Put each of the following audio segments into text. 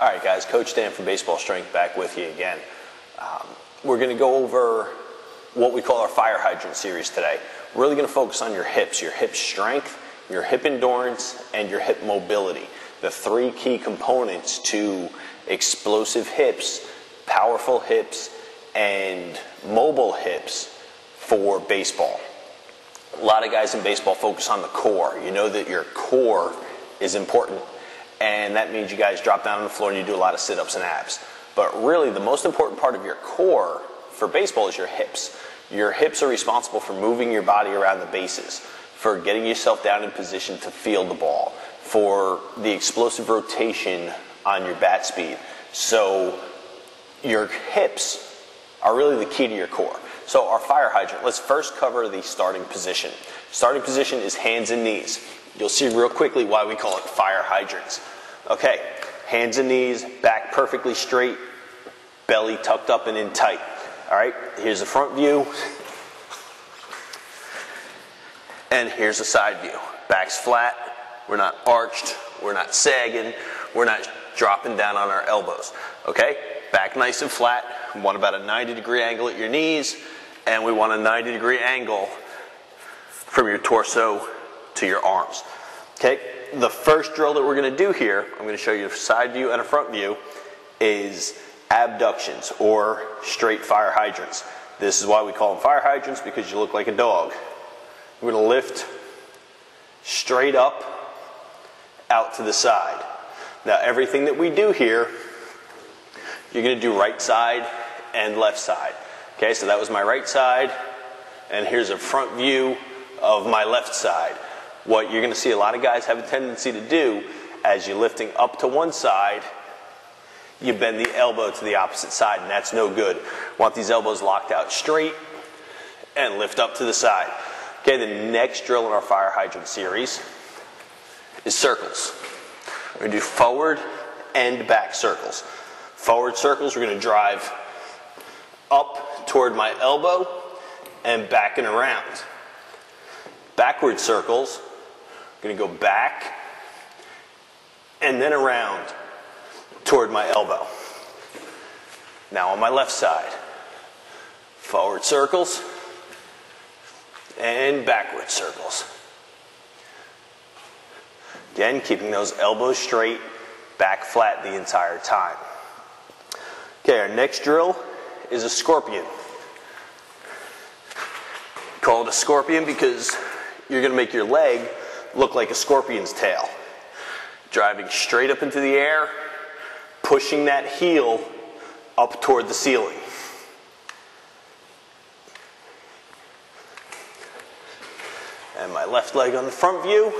All right, guys, Coach Dan from Baseball Strength back with you again. We're going to go over what we call our fire hydrant series today. We're really going to focus on your hip strength, your hip endurance, and your hip mobility. The three key components to explosive hips, powerful hips, and mobile hips for baseball. A lot of guys in baseball focus on the core. You know that your core is important, and that means you guys drop down on the floor and you do a lot of sit-ups and abs. But really, the most important part of your core for baseball is your hips. Your hips are responsible for moving your body around the bases, for getting yourself down in position to field the ball, for the explosive rotation on your bat speed. So your hips are really the key to your core. So our fire hydrant, let's first cover the starting position. Starting position is hands and knees. You'll see real quickly why we call it fire hydrants. Okay, hands and knees, back perfectly straight, belly tucked up and in tight. All right, here's the front view, and here's the side view. Back's flat, we're not arched, we're not sagging, we're not dropping down on our elbows. Okay, back nice and flat. We want about a 90-degree angle at your knees, and we want a 90-degree angle from your torso to your arms. Okay, the first drill that we're going to do here, I'm going to show you a side view and a front view, is abductions or straight fire hydrants. This is why we call them fire hydrants, because you look like a dog. We're going to lift straight up, out to the side. Now everything that we do here, you're going to do right side and left side. Okay, so that was my right side, and here's a front view of my left side. What you're going to see a lot of guys have a tendency to do, as you're lifting up to one side, you bend the elbow to the opposite side, and that's no good. Want these elbows locked out straight and lift up to the side. Okay, the next drill in our fire hydrant series is circles. We're going to do forward and back circles. Forward circles, we're going to drive up toward my elbow and back and around. Backward circles, I'm going to go back and then around toward my elbow. Now on my left side, forward circles and backward circles. Again, keeping those elbows straight, back flat the entire time. Okay, our next drill is a scorpion. Call it a scorpion because you're going to make your leg look like a scorpion's tail. Driving straight up into the air, pushing that heel up toward the ceiling. And my left leg on the front view.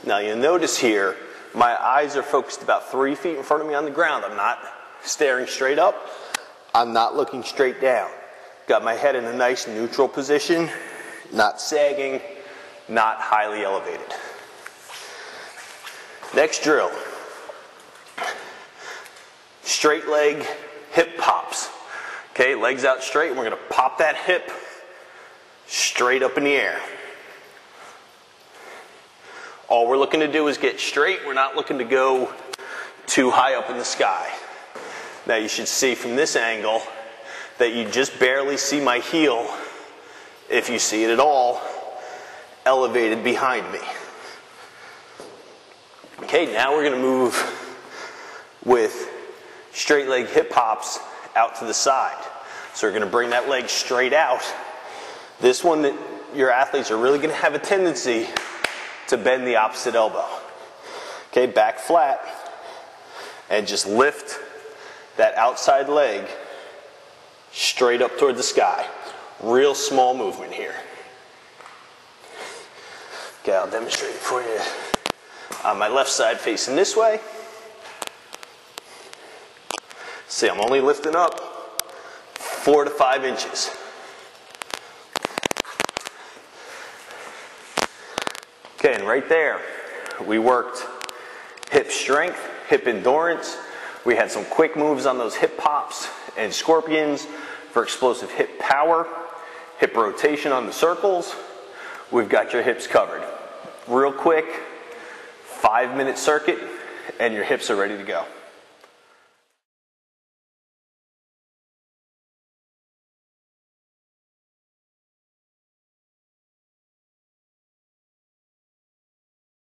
Now you'll notice here, my eyes are focused about 3 feet in front of me on the ground. I'm not staring straight up. I'm not looking straight down. Got my head in a nice neutral position, not sagging, not highly elevated. Next drill. Straight leg hip pops. Okay, legs out straight, and we're going to pop that hip straight up in the air. All we're looking to do is get straight. We're not looking to go too high up in the sky. Now you should see from this angle that you just barely see my heel, if you see it at all, elevated behind me. Okay, now we're going to move with straight leg hip hops out to the side. So we're going to bring that leg straight out. This one, that your athletes are really going to have a tendency to bend the opposite elbow. Okay, back flat, and just lift that outside leg straight up toward the sky. Real small movement here. Okay, I'll demonstrate it for you. On my left side facing this way. See, I'm only lifting up 4 to 5 inches. Okay, and right there, we worked hip strength, hip endurance. We had some quick moves on those hip pops and scorpions for explosive hip power, hip rotation on the circles. we've got your hips covered. Real quick, 5-minute circuit, and your hips are ready to go.